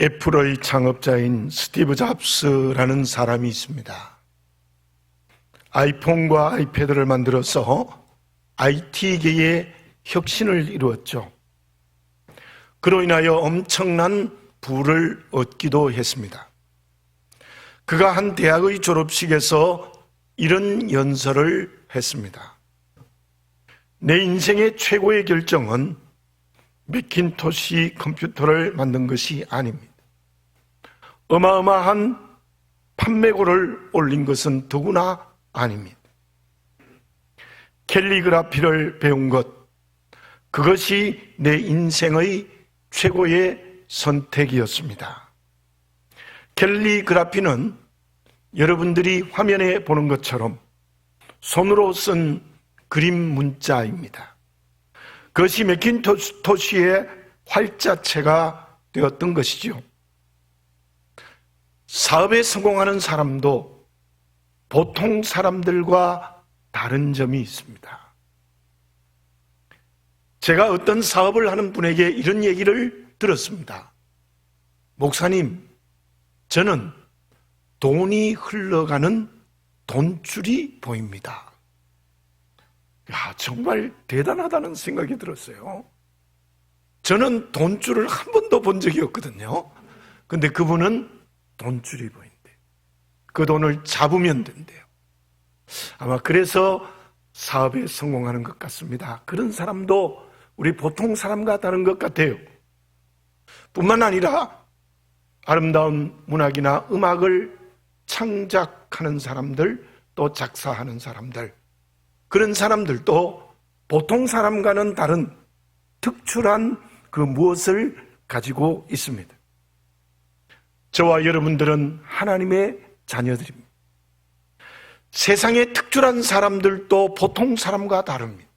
애플의 창업자인 스티브 잡스라는 사람이 있습니다. 아이폰과 아이패드를 만들어서 IT계의 혁신을 이루었죠. 그로 인하여 엄청난 부를 얻기도 했습니다. 그가 한 대학의 졸업식에서 이런 연설을 했습니다. 내 인생의 최고의 결정은 매킨토시 컴퓨터를 만든 것이 아닙니다. 어마어마한 판매고를 올린 것은 더구나 아닙니다. 캘리그라피를 배운 것, 그것이 내 인생의 최고의 선택이었습니다. 캘리그라피는 여러분들이 화면에 보는 것처럼 손으로 쓴 그림 문자입니다. 그것이 매킨토시의 활자체가 되었던 것이죠. 사업에 성공하는 사람도 보통 사람들과 다른 점이 있습니다. 제가 어떤 사업을 하는 분에게 이런 얘기를 들었습니다. 목사님, 저는 돈이 흘러가는 돈줄이 보입니다. 정말 대단하다는 생각이 들었어요. 저는 돈줄을 한 번도 본 적이 없거든요. 근데 그분은 돈줄이 보인대요. 그 돈을 잡으면 된대요. 아마 그래서 사업에 성공하는 것 같습니다. 그런 사람도 우리 보통 사람과 다른 것 같아요. 뿐만 아니라 아름다운 문학이나 음악을 창작하는 사람들, 또 작사하는 사람들, 그런 사람들도 보통 사람과는 다른 특출한 그 무엇을 가지고 있습니다. 저와 여러분들은 하나님의 자녀들입니다. 세상의 특출한 사람들도 보통 사람과 다릅니다.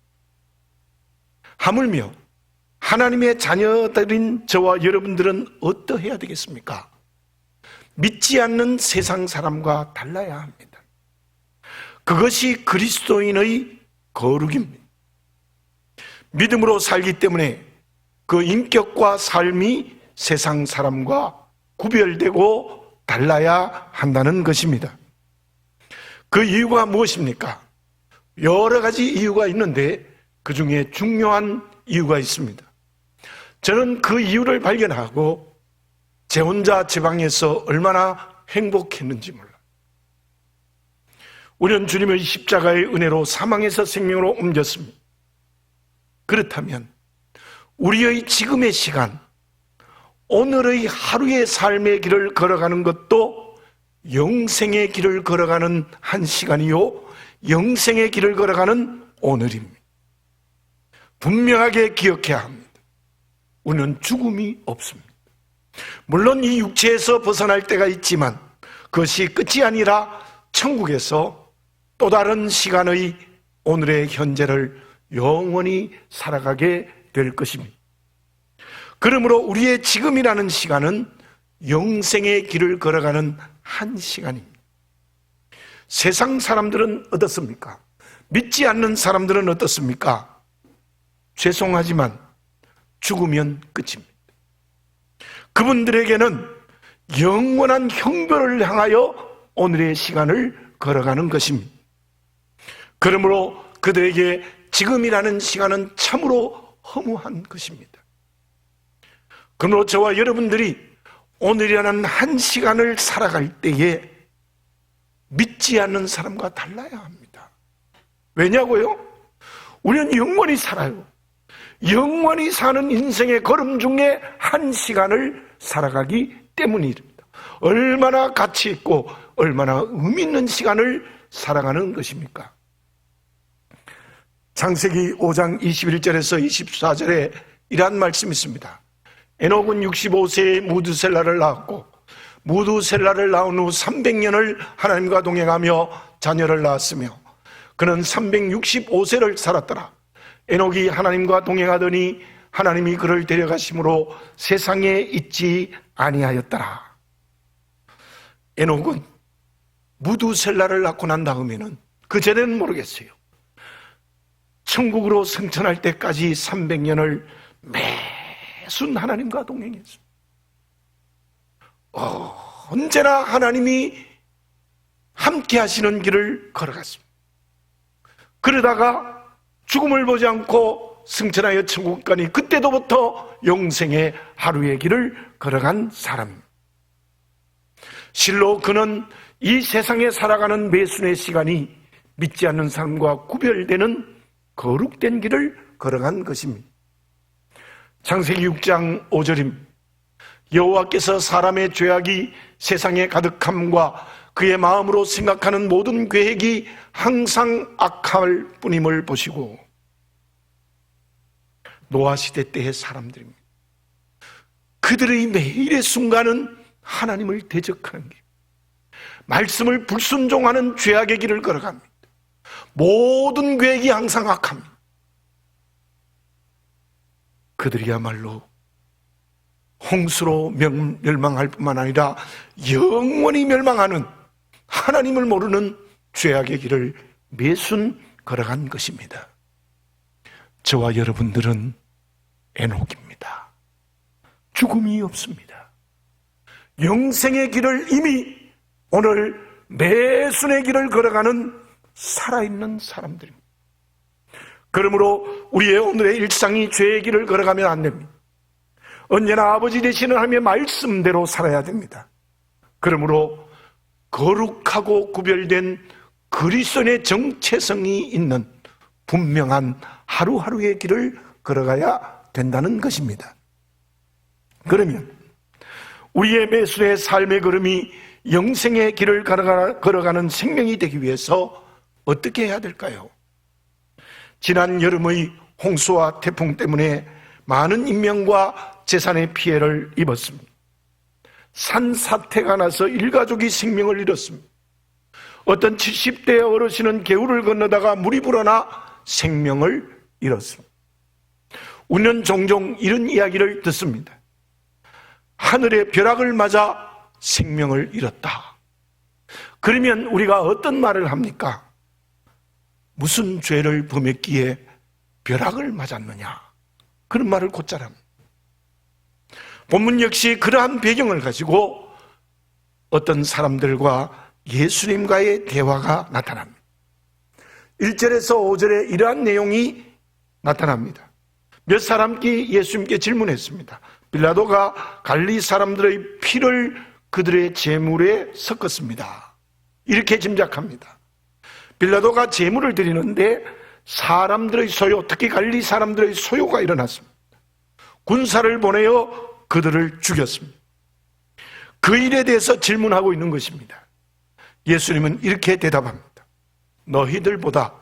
하물며 하나님의 자녀들인 저와 여러분들은 어떠해야 되겠습니까? 믿지 않는 세상 사람과 달라야 합니다. 그것이 그리스도인의 거룩입니다. 믿음으로 살기 때문에 그 인격과 삶이 세상 사람과 구별되고 달라야 한다는 것입니다. 그 이유가 무엇입니까? 여러 가지 이유가 있는데 그 중에 중요한 이유가 있습니다. 저는 그 이유를 발견하고 제 혼자 제 방에서 얼마나 행복했는지 몰라요. 우리는 주님의 십자가의 은혜로 사망에서 생명으로 옮겼습니다. 그렇다면 우리의 지금의 시간, 오늘의 하루의 삶의 길을 걸어가는 것도 영생의 길을 걸어가는 한 시간이요, 영생의 길을 걸어가는 오늘입니다. 분명하게 기억해야 합니다. 우리는 죽음이 없습니다. 물론 이 육체에서 벗어날 때가 있지만 그것이 끝이 아니라 천국에서 또 다른 시간의 오늘의 현재를 영원히 살아가게 될 것입니다. 그러므로 우리의 지금이라는 시간은 영생의 길을 걸어가는 한 시간입니다. 세상 사람들은 어떻습니까? 믿지 않는 사람들은 어떻습니까? 죄송하지만 죽으면 끝입니다. 그분들에게는 영원한 형벌을 향하여 오늘의 시간을 걸어가는 것입니다. 그러므로 그들에게 지금이라는 시간은 참으로 허무한 것입니다. 그러므로 저와 여러분들이 오늘이라는 한 시간을 살아갈 때에 믿지 않는 사람과 달라야 합니다. 왜냐고요? 우리는 영원히 살아요. 영원히 사는 인생의 걸음 중에 한 시간을 살아가기 때문입니다. 얼마나 가치 있고 얼마나 의미 있는 시간을 살아가는 것입니까? 창세기 5장 21절에서 24절에 이러한 말씀이 있습니다. 에녹은 65세에 무두셀라를 낳았고 무두셀라를 낳은 후 300년을 하나님과 동행하며 자녀를 낳았으며 그는 365세를 살았더라. 에녹이 하나님과 동행하더니 하나님이 그를 데려가심으로 세상에 있지 아니하였더라. 에녹은 무두셀라를 낳고 난 다음에는 그 전에는 모르겠어요. 천국으로 승천할 때까지 300년을 매순 하나님과 동행했습니다. 언제나 하나님이 함께 하시는 길을 걸어갔습니다. 그러다가 죽음을 보지 않고 승천하여 천국 가니 그때로부터 영생의 하루의 길을 걸어간 사람입니다. 실로 그는 이 세상에 살아가는 매순의 시간이 믿지 않는 사람과 구별되는 거룩된 길을 걸어간 것입니다. 창세기 6장 5절입니다. 여호와께서 사람의 죄악이 세상에 가득함과 그의 마음으로 생각하는 모든 계획이 항상 악할 뿐임을 보시고, 노아 시대 때의 사람들입니다. 그들의 매일의 순간은 하나님을 대적하는 길, 말씀을 불순종하는 죄악의 길을 걸어갑니다. 모든 계획이 항상 악합니다. 그들이야말로 홍수로 멸망할 뿐만 아니라 영원히 멸망하는, 하나님을 모르는 죄악의 길을 매순 걸어간 것입니다. 저와 여러분들은 에녹입니다. 죽음이 없습니다. 영생의 길을 이미 오늘 매순의 길을 걸어가는 살아있는 사람들입니다. 그러므로 우리의 오늘의 일상이 죄의 길을 걸어가면 안 됩니다. 언제나 아버지 되시는 하나님의 말씀대로 살아야 됩니다. 그러므로 거룩하고 구별된 그리스도의 정체성이 있는 분명한 하루하루의 길을 걸어가야 된다는 것입니다. 그러면 우리의 매순의 삶의 걸음이 영생의 길을 걸어가는 생명이 되기 위해서 어떻게 해야 될까요? 지난 여름의 홍수와 태풍 때문에 많은 인명과 재산의 피해를 입었습니다. 산사태가 나서 일가족이 생명을 잃었습니다. 어떤 70대 어르신은 개울을 건너다가 물이 불어나 생명을 잃었습니다. 우리는 종종 이런 이야기를 듣습니다. 하늘의 벼락을 맞아 생명을 잃었다. 그러면 우리가 어떤 말을 합니까? 무슨 죄를 범했기에 벼락을 맞았느냐, 그런 말을 곧잘 합니다. 본문 역시 그러한 배경을 가지고 어떤 사람들과 예수님과의 대화가 나타납니다. 1절에서 5절에 이러한 내용이 나타납니다. 몇 사람이 예수님께 질문했습니다. 빌라도가 갈릴리 사람들의 피를 그들의 제물에 섞었습니다. 이렇게 짐작합니다. 빌라도가 제물을 드리는데 사람들의 소요, 특히 갈릴리 사람들의 소요가 일어났습니다. 군사를 보내어 그들을 죽였습니다. 그 일에 대해서 질문하고 있는 것입니다. 예수님은 이렇게 대답합니다. 너희들보다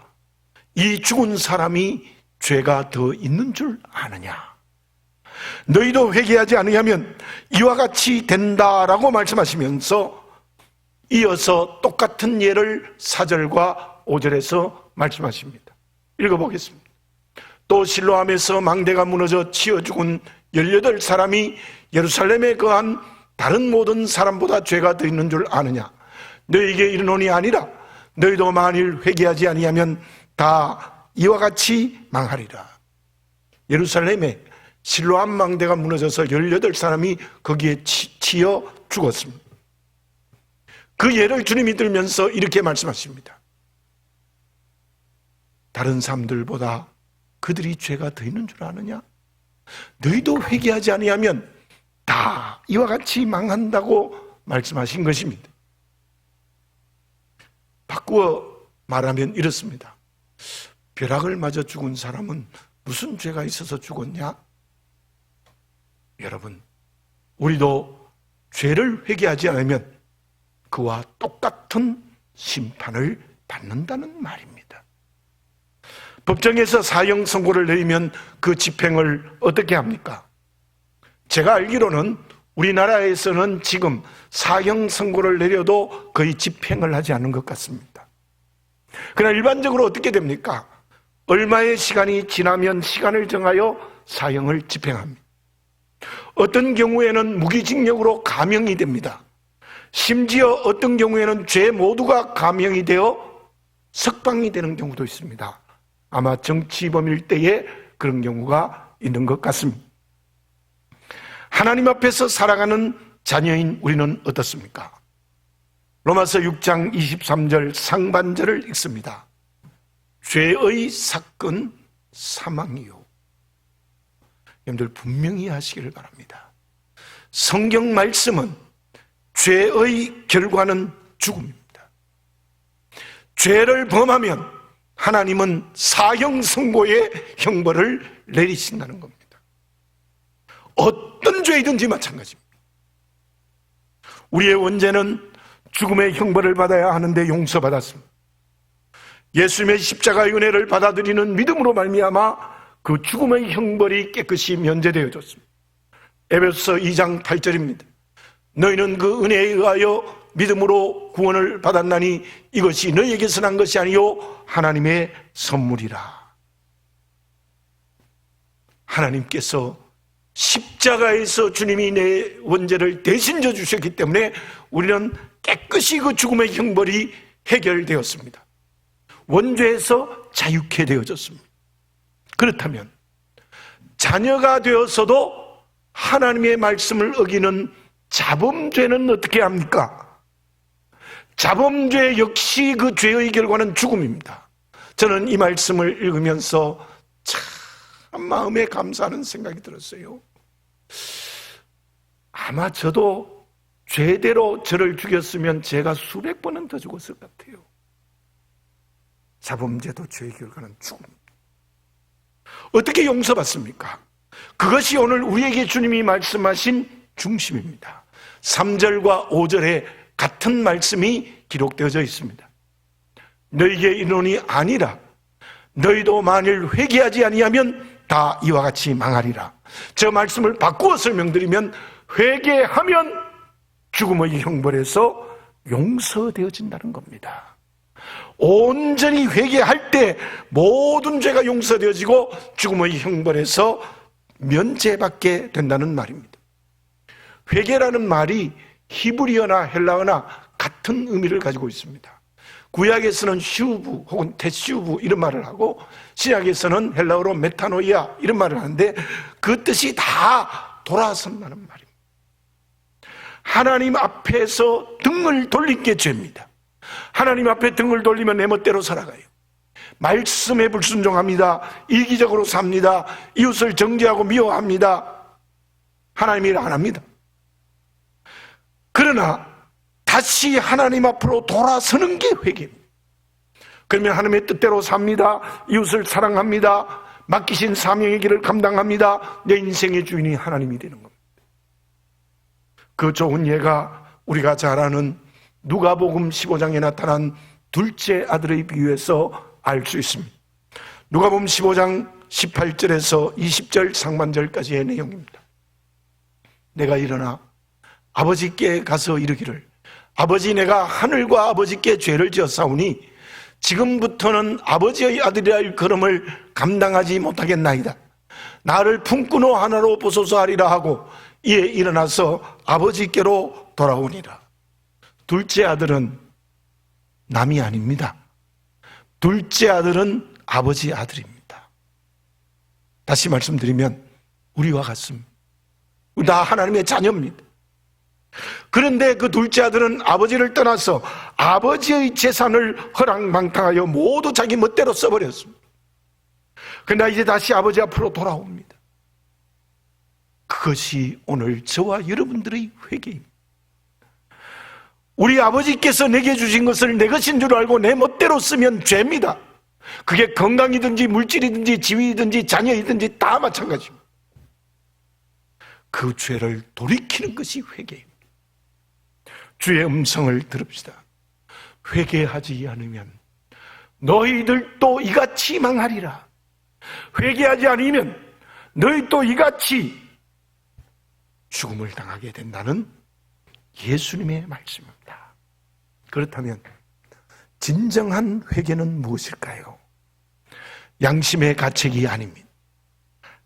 이 죽은 사람이 죄가 더 있는 줄 아느냐? 너희도 회개하지 않으면 이와 같이 된다라고 말씀하시면서 이어서 똑같은 예를 4절과 5절에서 말씀하십니다. 읽어보겠습니다. 또 실로암에서 망대가 무너져 치어 죽은 18사람이 예루살렘에 거한 다른 모든 사람보다 죄가 더 있는 줄 아느냐? 너희에게 이르노니 아니라 너희도 만일 회개하지 아니하면 다 이와 같이 망하리라. 예루살렘에 실로암 망대가 무너져서 18사람이 거기에 치여 죽었습니다. 그 예를 주님이 들면서 이렇게 말씀하십니다. 다른 사람들보다 그들이 죄가 더 있는 줄 아느냐? 너희도 회개하지 아니하면 다 이와 같이 망한다고 말씀하신 것입니다. 바꾸어 말하면 이렇습니다. 벼락을 맞아 죽은 사람은 무슨 죄가 있어서 죽었냐? 여러분, 우리도 죄를 회개하지 않으면 그와 똑같은 심판을 받는다는 말입니다. 법정에서 사형 선고를 내리면 그 집행을 어떻게 합니까? 제가 알기로는 우리나라에서는 지금 사형 선고를 내려도 거의 집행을 하지 않는 것 같습니다. 그러나 일반적으로 어떻게 됩니까? 얼마의 시간이 지나면 시간을 정하여 사형을 집행합니다. 어떤 경우에는 무기징역으로 감형이 됩니다. 심지어 어떤 경우에는 죄 모두가 감형이 되어 석방이 되는 경우도 있습니다. 아마 정치범일 때에 그런 경우가 있는 것 같습니다. 하나님 앞에서 살아가는 자녀인 우리는 어떻습니까? 로마서 6장 23절 상반절을 읽습니다. 죄의 사건 사망이요. 여러분들 분명히 하시기를 바랍니다. 성경 말씀은 죄의 결과는 죽음입니다. 죄를 범하면 하나님은 사형 선고의 형벌을 내리신다는 겁니다. 어떤 죄이든지 마찬가지입니다. 우리의 원죄는 죽음의 형벌을 받아야 하는데 용서받았습니다. 예수님의 십자가의 은혜를 받아들이는 믿음으로 말미암아 그 죽음의 형벌이 깨끗이 면제되어졌습니다. 에베소서 2장 8절입니다. 너희는 그 은혜에 의하여 믿음으로 구원을 받았나니 이것이 너희에게서 난 것이 아니요 하나님의 선물이라. 하나님께서 십자가에서 주님이 내 원죄를 대신 져 주셨기 때문에 우리는 깨끗이 그 죽음의 형벌이 해결되었습니다. 원죄에서 자유케 되어졌습니다. 그렇다면 자녀가 되어서도 하나님의 말씀을 어기는 자범죄는 어떻게 합니까? 자범죄 역시 그 죄의 결과는 죽음입니다. 저는 이 말씀을 읽으면서 참 마음에 감사하는 생각이 들었어요. 아마 저도 죄대로 저를 죽였으면 제가 수백 번은 더 죽었을 것 같아요. 자범죄도 죄의 결과는 죽음입니다. 어떻게 용서받습니까? 그것이 오늘 우리에게 주님이 말씀하신 중심입니다. 3절과 5절에 같은 말씀이 기록되어져 있습니다. 너희에게 이르노니 아니라 너희도 만일 회개하지 아니하면 다 이와 같이 망하리라. 저 말씀을 바꾸어 설명드리면 회개하면 죽음의 형벌에서 용서되어진다는 겁니다. 온전히 회개할 때 모든 죄가 용서되어지고 죽음의 형벌에서 면제받게 된다는 말입니다. 회개라는 말이 히브리어나 헬라어나 같은 의미를 가지고 있습니다. 구약에서는 슈브 혹은 테슈브 이런 말을 하고 신약에서는 헬라어로 메타노이아 이런 말을 하는데 그 뜻이 다 돌아선다는 말입니다. 하나님 앞에서 등을 돌린 게 죄입니다. 하나님 앞에 등을 돌리면 내 멋대로 살아가요. 말씀에 불순종합니다. 이기적으로 삽니다. 이웃을 정죄하고 미워합니다. 하나님 일 안 합니다. 그러나 다시 하나님 앞으로 돌아서는 게 회개입니다. 그러면 하나님의 뜻대로 삽니다. 이웃을 사랑합니다. 맡기신 사명의 길을 감당합니다. 내 인생의 주인이 하나님이 되는 겁니다. 그 좋은 예가 우리가 잘 아는 누가복음 15장에 나타난 둘째 아들의 비유에서 알 수 있습니다. 누가복음 15장 18절에서 20절 상반절까지의 내용입니다. 내가 일어나 아버지께 가서 이르기를 아버지 내가 하늘과 아버지께 죄를 지었사오니 지금부터는 아버지의 아들이라 일컬음을 감당하지 못하겠나이다. 나를 품꾼호 하나로 보소서 하리라 하고 이에 일어나서 아버지께로 돌아오니라. 둘째 아들은 남이 아닙니다. 둘째 아들은 아버지 아들입니다. 다시 말씀드리면 우리와 같습니다. 우리 다 하나님의 자녀입니다. 그런데 그 둘째 아들은 아버지를 떠나서 아버지의 재산을 허랑방탕하여 모두 자기 멋대로 써버렸습니다. 그러나 이제 다시 아버지 앞으로 돌아옵니다. 그것이 오늘 저와 여러분들의 회개입니다. 우리 아버지께서 내게 주신 것을 내 것인 줄 알고 내 멋대로 쓰면 죄입니다. 그게 건강이든지 물질이든지 지위이든지 자녀이든지 다 마찬가지입니다. 그 죄를 돌이키는 것이 회개입니다. 주의 음성을 들읍시다. 회개하지 않으면 너희들도 이같이 망하리라. 회개하지 않으면 너희도 이같이 죽음을 당하게 된다는 예수님의 말씀입니다. 그렇다면 진정한 회개는 무엇일까요? 양심의 가책이 아닙니다.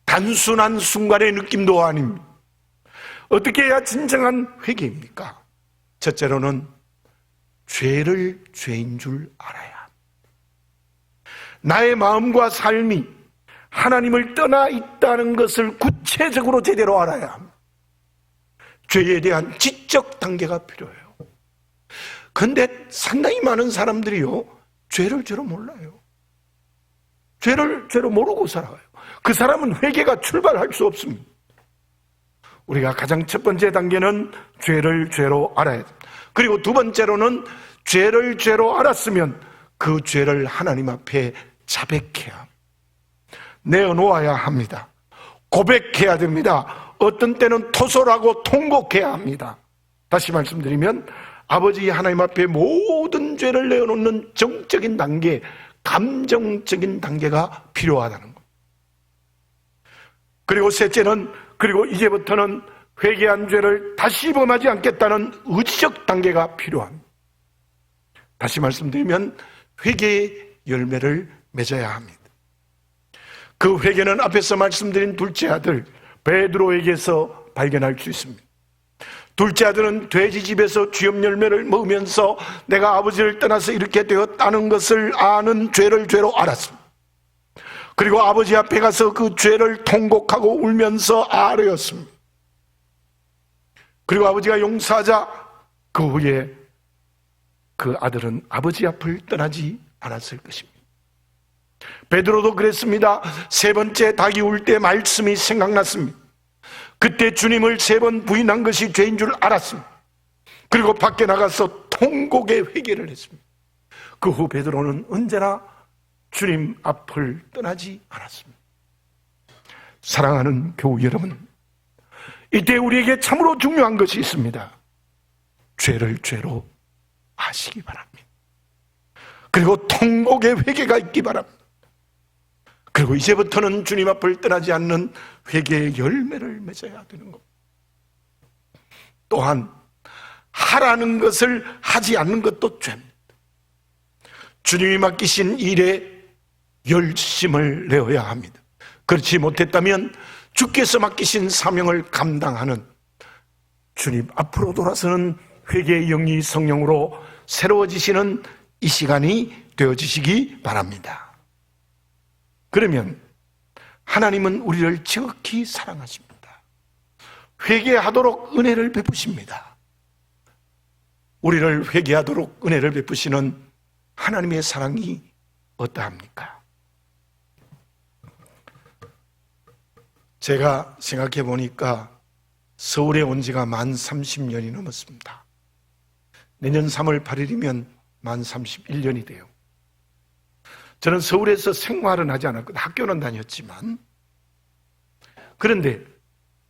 단순한 순간의 느낌도 아닙니다. 어떻게 해야 진정한 회개입니까? 첫째로는 죄를 죄인 줄 알아야 합니다. 나의 마음과 삶이 하나님을 떠나 있다는 것을 구체적으로 제대로 알아야 합니다. 죄에 대한 지적 의식적 단계가 필요해요. 그런데 상당히 많은 사람들이요, 죄를 죄로 몰라요. 죄를 죄로 모르고 살아가요. 그 사람은 회개가 출발할 수 없습니다. 우리가 가장 첫 번째 단계는 죄를 죄로 알아야 됩니다. 그리고 두 번째로는 죄를 죄로 알았으면 그 죄를 하나님 앞에 자백해야 합니다. 내어놓아야 합니다. 고백해야 됩니다. 어떤 때는 토설하고 통곡해야 합니다. 다시 말씀드리면 아버지 하나님 앞에 모든 죄를 내어놓는 정적인 단계, 감정적인 단계가 필요하다는 겁니다. 그리고 셋째는, 그리고 이제부터는 회개한 죄를 다시 범하지 않겠다는 의지적 단계가 필요합니다. 다시 말씀드리면 회개의 열매를 맺어야 합니다. 그 회개는 앞에서 말씀드린 둘째 아들 베드로에게서 발견할 수 있습니다. 둘째 아들은 돼지 집에서 쥐염 열매를 먹으면서 내가 아버지를 떠나서 이렇게 되었다는 것을 아는 죄를 죄로 알았습니다. 그리고 아버지 앞에 가서 그 죄를 통곡하고 울면서 아뢰었습니다. 그리고 아버지가 용서하자 그 후에 그 아들은 아버지 앞을 떠나지 않았을 것입니다. 베드로도 그랬습니다. 세 번째 닭이 울 때 말씀이 생각났습니다. 그때 주님을 세 번 부인한 것이 죄인 줄 알았습니다. 그리고 밖에 나가서 통곡의 회개를 했습니다. 그 후 베드로는 언제나 주님 앞을 떠나지 않았습니다. 사랑하는 교우 여러분, 이때 우리에게 참으로 중요한 것이 있습니다. 죄를 죄로 아시기 바랍니다. 그리고 통곡의 회개가 있기 바랍니다. 그리고 이제부터는 주님 앞을 떠나지 않는 회개의 열매를 맺어야 되는 겁니다. 또한 하라는 것을 하지 않는 것도 죄입니다. 주님이 맡기신 일에 열심을 내어야 합니다. 그렇지 못했다면 주께서 맡기신 사명을 감당하는 주님 앞으로 돌아서는 회개의 영이 성령으로 새로워지시는 이 시간이 되어지시기 바랍니다. 그러면 하나님은 우리를 지극히 사랑하십니다. 회개하도록 은혜를 베푸십니다. 우리를 회개하도록 은혜를 베푸시는 하나님의 사랑이 어떠합니까? 제가 생각해 보니까 서울에 온 지가 만 30년이 넘었습니다. 내년 3월 8일이면 만 31년이 돼요. 저는 서울에서 생활은 하지 않았거든요. 학교는 다녔지만. 그런데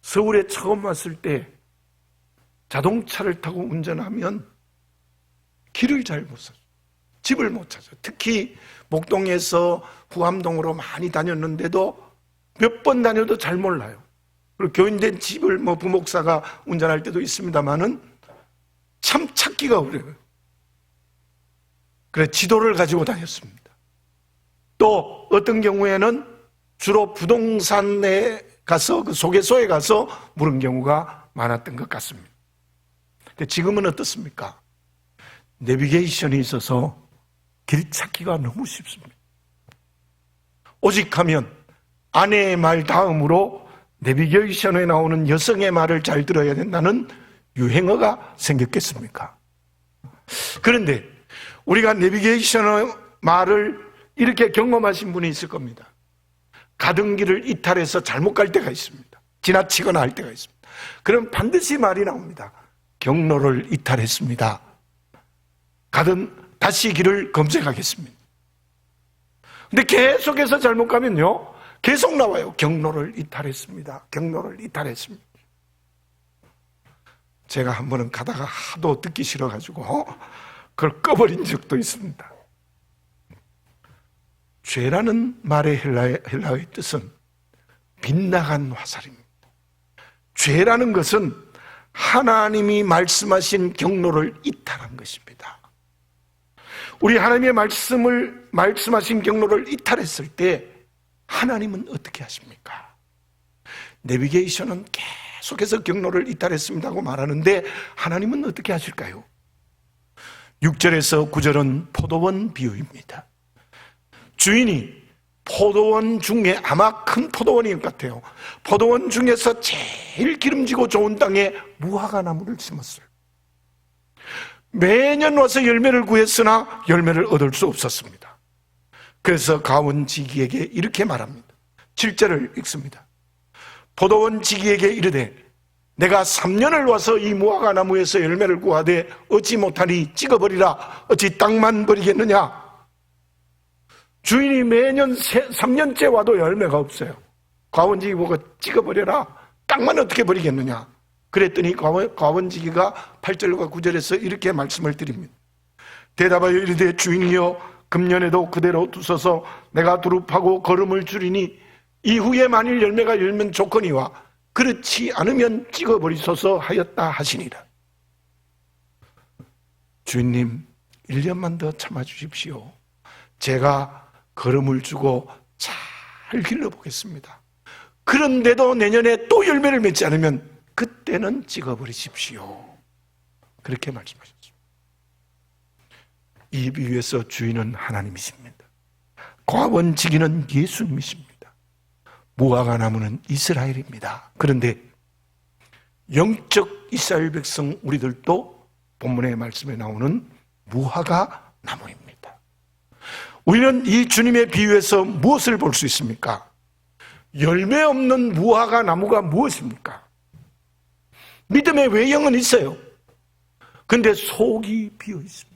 서울에 처음 왔을 때 자동차를 타고 운전하면 길을 잘 못 찾아요. 집을 못 찾아요. 특히 목동에서 후암동으로 많이 다녔는데도 몇 번 다녀도 잘 몰라요. 그리고 교인된 집을 부목사가 운전할 때도 있습니다만은 참 찾기가 어려워요. 그래 지도를 가지고 다녔습니다. 또 어떤 경우에는 주로 부동산에 가서 그 소개소에 가서 물은 경우가 많았던 것 같습니다. 근데 지금은 어떻습니까? 내비게이션이 있어서 길 찾기가 너무 쉽습니다. 오직 하면 아내의 말 다음으로 내비게이션에 나오는 여성의 말을 잘 들어야 된다는 유행어가 생겼겠습니까? 그런데 우리가 내비게이션의 말을 이렇게 경험하신 분이 있을 겁니다. 가던 길을 이탈해서 잘못 갈 때가 있습니다. 지나치거나 할 때가 있습니다. 그럼 반드시 말이 나옵니다. 경로를 이탈했습니다. 다시 길을 검색하겠습니다. 근데 계속해서 잘못 가면요, 계속 나와요. 경로를 이탈했습니다. 경로를 이탈했습니다. 제가 한 번은 가다가 하도 듣기 싫어가지고 그걸 꺼버린 적도 있습니다. 죄라는 말의 헬라어의 뜻은 빗나간 화살입니다. 죄라는 것은 하나님이 말씀하신 경로를 이탈한 것입니다. 우리 하나님의 말씀하신 경로를 이탈했을 때 하나님은 어떻게 하십니까? 내비게이션은 계속해서 경로를 이탈했습니다고 말하는데 하나님은 어떻게 하실까요? 6절에서 9절은 포도원 비유입니다. 주인이 포도원 중에, 아마 큰 포도원인 것 같아요. 포도원 중에서 제일 기름지고 좋은 땅에 무화과 나무를 심었어요. 매년 와서 열매를 구했으나 열매를 얻을 수 없었습니다. 그래서 가원 지기에게 이렇게 말합니다. 7절을 읽습니다. 포도원 지기에게 이르되 내가 3년을 와서 이 무화과 나무에서 열매를 구하되 얻지 못하니 찍어버리라. 어찌 땅만 버리겠느냐. 주인이 매년 3년째 와도 열매가 없어요. 가원지기 보고 찍어버려라. 땅만 어떻게 버리겠느냐. 그랬더니 가원지기가 8절과 9절에서 이렇게 말씀을 드립니다. 대답하여 이르되 주인이여 금년에도 그대로 두소서. 내가 두릅하고 거름을 줄이니 이후에 만일 열매가 열면 좋거니와 그렇지 않으면 찍어버리소서 하였다 하시니라. 주인님, 1년만 더 참아주십시오. 제가 거름을 주고 잘 길러보겠습니다. 그런데도 내년에 또 열매를 맺지 않으면 그때는 찍어버리십시오. 그렇게 말씀하셨습니다. 이 비유에서 주인은 하나님이십니다. 과원지기는 예수님이십니다. 무화과 나무는 이스라엘입니다. 그런데 영적 이스라엘 백성 우리들도 본문의 말씀에 나오는 무화과 나무입니다. 우리는 이 주님의 비유에서 무엇을 볼 수 있습니까? 열매 없는 무화과 나무가 무엇입니까? 믿음의 외형은 있어요. 근데 속이 비어 있습니다.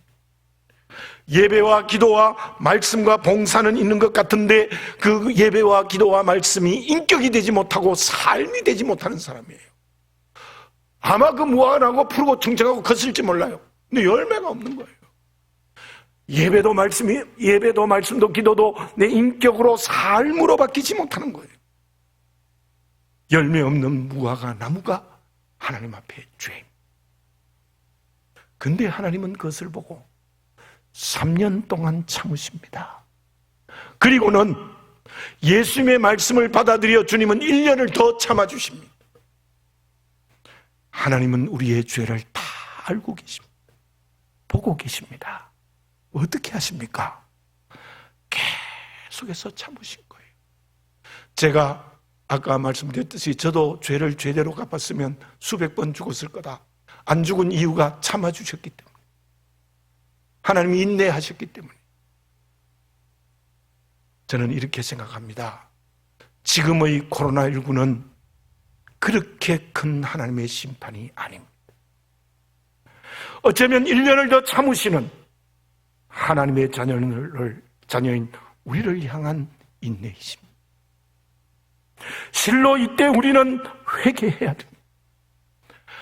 예배와 기도와 말씀과 봉사는 있는 것 같은데 그 예배와 기도와 말씀이 인격이 되지 못하고 삶이 되지 못하는 사람이에요. 아마 그 무화과나무 푸르고 청청하고 컸을지 몰라요. 근데 열매가 없는 거예요. 예배도 말씀도 기도도 내 인격으로 삶으로 바뀌지 못하는 거예요. 열매 없는 무화과 나무가 하나님 앞에 죄입니다. 근데 하나님은 그것을 보고 3년 동안 참으십니다. 그리고는 예수님의 말씀을 받아들여 주님은 1년을 더 참아주십니다. 하나님은 우리의 죄를 다 알고 계십니다. 보고 계십니다. 어떻게 하십니까? 계속해서 참으신 거예요. 제가 아까 말씀드렸듯이 저도 죄를 죄대로 갚았으면 수백 번 죽었을 거다. 안 죽은 이유가 참아주셨기 때문에, 하나님이 인내하셨기 때문에. 저는 이렇게 생각합니다. 지금의 코로나19는 그렇게 큰 하나님의 심판이 아닙니다. 어쩌면 1년을 더 참으시는 하나님의 자녀인 우리를 향한 인내이십니다. 실로 이때 우리는 회개해야 됩니다.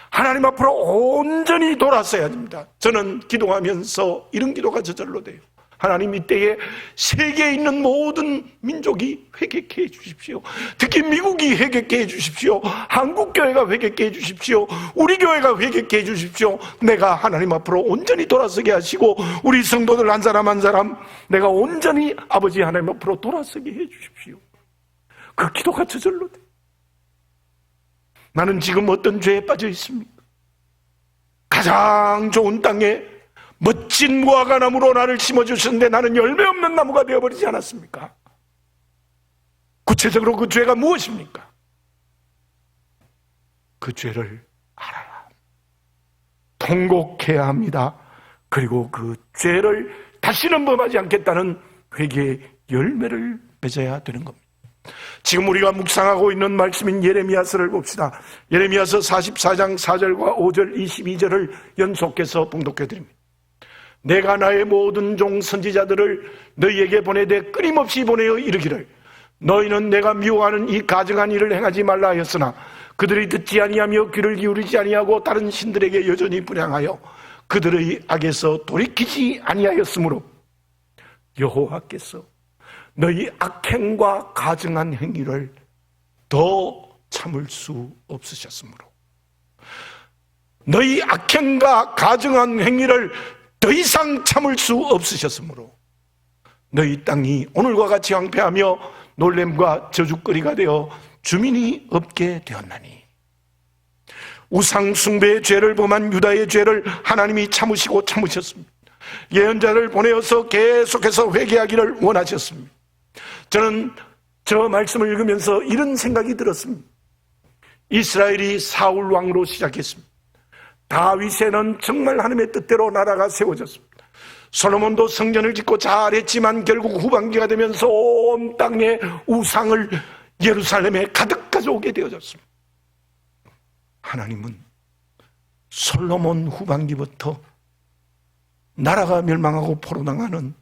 하나님 앞으로 온전히 돌아서야 됩니다. 저는 기도하면서 이런 기도가 저절로 돼요. 하나님, 이때에 세계에 있는 모든 민족이 회개케 해주십시오. 특히 미국이 회개케 해주십시오. 한국교회가 회개케 해주십시오. 우리 교회가 회개케 해주십시오. 내가 하나님 앞으로 온전히 돌아서게 하시고 우리 성도들 한 사람 한 사람 내가 온전히 아버지 하나님 앞으로 돌아서게 해주십시오. 그 기도가 저절로 돼요. 나는 지금 어떤 죄에 빠져 있습니까? 가장 좋은 땅에 멋진 무화과 나무로 나를 심어주셨는데 나는 열매 없는 나무가 되어버리지 않았습니까? 구체적으로 그 죄가 무엇입니까? 그 죄를 알아야 합니다. 통곡해야 합니다. 그리고 그 죄를 다시는 범하지 않겠다는 회개의 열매를 맺어야 되는 겁니다. 지금 우리가 묵상하고 있는 말씀인 예레미야서를 봅시다. 예레미야서 44장 4절과 5절 22절을 연속해서 봉독해 드립니다. 내가 나의 모든 종 선지자들을 너희에게 보내되 끊임없이 보내어 이르기를 너희는 내가 미워하는 이 가증한 일을 행하지 말라 하였으나 그들이 듣지 아니하며 귀를 기울이지 아니하고 다른 신들에게 여전히 분향하여 그들의 악에서 돌이키지 아니하였으므로 여호와께서 너희 악행과 가증한 행위를 더 참을 수 없으셨으므로, 너희 악행과 가증한 행위를 더 이상 참을 수 없으셨으므로 너희 땅이 오늘과 같이 황폐하며 놀램과 저주거리가 되어 주민이 없게 되었나니, 우상 숭배의 죄를 범한 유다의 죄를 하나님이 참으시고 참으셨습니다. 예언자를 보내어서 계속해서 회개하기를 원하셨습니다. 저는 저 말씀을 읽으면서 이런 생각이 들었습니다. 이스라엘이 사울 왕으로 시작했습니다. 다윗에는 정말 하나님의 뜻대로 나라가 세워졌습니다. 솔로몬도 성전을 짓고 잘했지만 결국 후반기가 되면서 온 땅에 우상을 예루살렘에 가득 가져오게 되어졌습니다. 하나님은 솔로몬 후반기부터 나라가 멸망하고 포로당하는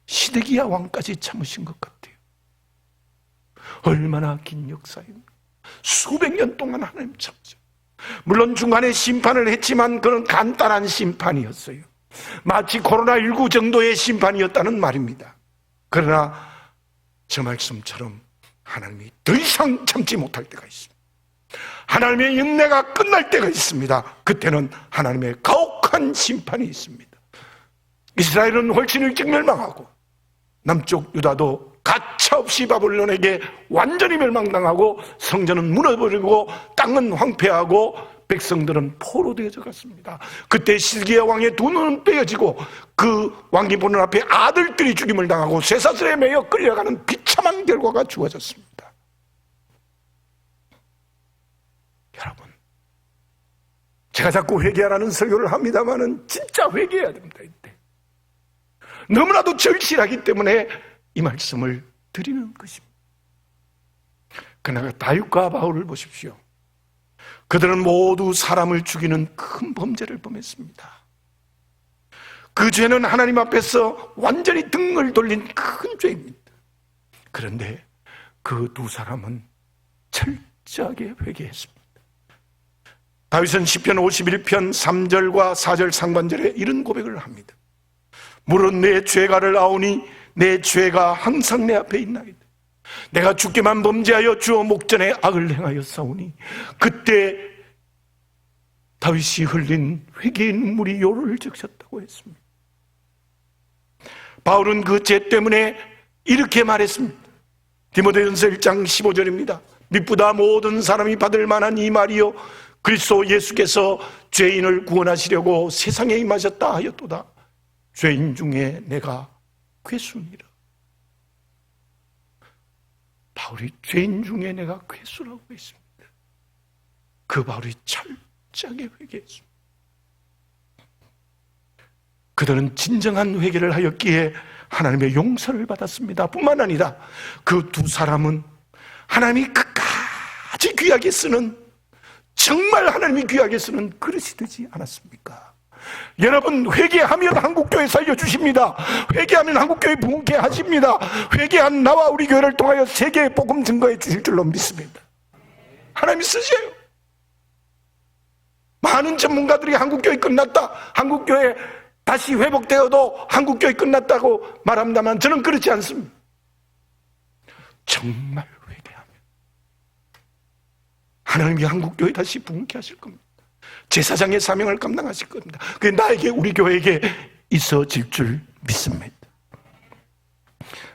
시드기야 왕까지 참으신 것 같아요. 얼마나 긴 역사입니까? 수백 년 동안 하나님 참으셨어요. 물론 중간에 심판을 했지만 그건 간단한 심판이었어요. 마치 코로나19 정도의 심판이었다는 말입니다. 그러나 저 말씀처럼 하나님이 더 이상 참지 못할 때가 있습니다. 하나님의 영내가 끝날 때가 있습니다. 그때는 하나님의 가혹한 심판이 있습니다. 이스라엘은 훨씬 일찍 멸망하고 남쪽 유다도 가차없이 바벨론에게 완전히 멸망당하고 성전은 무너버리고 땅은 황폐하고 백성들은 포로되어져 갔습니다. 그때 시드기야 왕의 두 눈은 빼어지고 그 왕이 보는 앞에 아들들이 죽임을 당하고 쇠사슬에 매여 끌려가는 비참한 결과가 주어졌습니다. 여러분, 제가 자꾸 회개하라는 설교를 합니다마는 진짜 회개해야 됩니다. 이때 너무나도 절실하기 때문에 이 말씀을 드리는 것입니다. 그러나 다윗과 바울을 보십시오. 그들은 모두 사람을 죽이는 큰 범죄를 범했습니다. 그 죄는 하나님 앞에서 완전히 등을 돌린 큰 죄입니다. 그런데 그 두 사람은 철저하게 회개했습니다. 다윗은 시편 51편 3절과 4절 상반절에 이런 고백을 합니다. 물은 내 죄가를 아오니 내 죄가 항상 내 앞에 있나이다. 내가 주께만 범죄하여 주어 목전에 악을 행하여 싸우니. 그때 다윗이 흘린 회개의 눈물이 요를 적셨다고 했습니다. 바울은 그 죄 때문에 이렇게 말했습니다. 디모데전서 1장 15절입니다. 미쁘다 모든 사람이 받을 만한 이 말이요 그리스도 예수께서 죄인을 구원하시려고 세상에 임하셨다 하였도다. 죄인 중에 내가 괴수니라. 바울이 죄인 중에 내가 괴수라고 했습니다. 그 바울이 철저하게 회개했습니다. 그들은 진정한 회개를 하였기에 하나님의 용서를 받았습니다. 뿐만 아니라 그 두 사람은 하나님이 끝까지 귀하게 쓰는, 정말 하나님이 귀하게 쓰는 그릇이 되지 않았습니까? 여러분, 회개하면 한국교회 살려주십니다. 회개하면 한국교회 부흥케 하십니다. 회개한 나와 우리 교회를 통하여 세계에 복음 증거해 주실 줄로 믿습니다. 하나님이 쓰세요. 많은 전문가들이 한국교회 끝났다, 한국교회 다시 회복되어도 한국교회 끝났다고 말합니다만 저는 그렇지 않습니다. 정말 회개하면 하나님이 한국교회 다시 부흥케 하실 겁니다. 제사장의 사명을 감당하실 겁니다. 그게 나에게, 우리 교회에게 있어질 줄 믿습니다.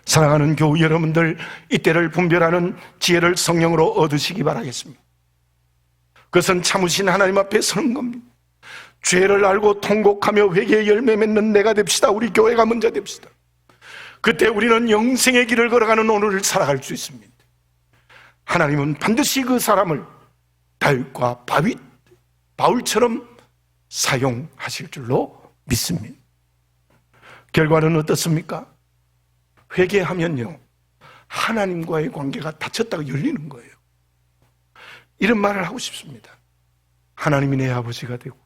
사랑하는 교우 여러분들, 이때를 분별하는 지혜를 성령으로 얻으시기 바라겠습니다. 그것은 참으신 하나님 앞에 서는 겁니다. 죄를 알고 통곡하며 회개의 열매 맺는 내가 됩시다. 우리 교회가 먼저 됩시다. 그때 우리는 영생의 길을 걸어가는 오늘을 살아갈 수 있습니다. 하나님은 반드시 그 사람을 다윗과 바울처럼 사용하실 줄로 믿습니다. 결과는 어떻습니까? 회개하면요, 하나님과의 관계가 닫혔다가 열리는 거예요. 이런 말을 하고 싶습니다. 하나님이 내 아버지가 되고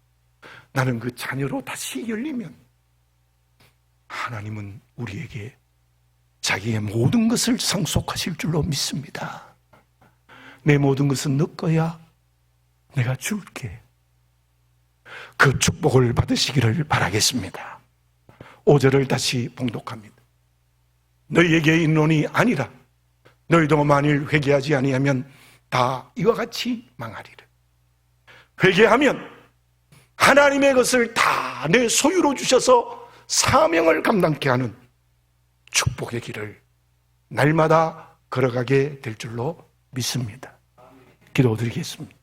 나는 그 자녀로 다시 열리면 하나님은 우리에게 자기의 모든 것을 상속하실 줄로 믿습니다. 내 모든 것은 너 거야, 내가 줄게. 그 축복을 받으시기를 바라겠습니다. 5절을 다시 봉독합니다. 너희에게 있노니 아니라 너희도 만일 회개하지 아니하면 다 이와 같이 망하리라. 회개하면 하나님의 것을 다 내 소유로 주셔서 사명을 감당케 하는 축복의 길을 날마다 걸어가게 될 줄로 믿습니다. 기도드리겠습니다.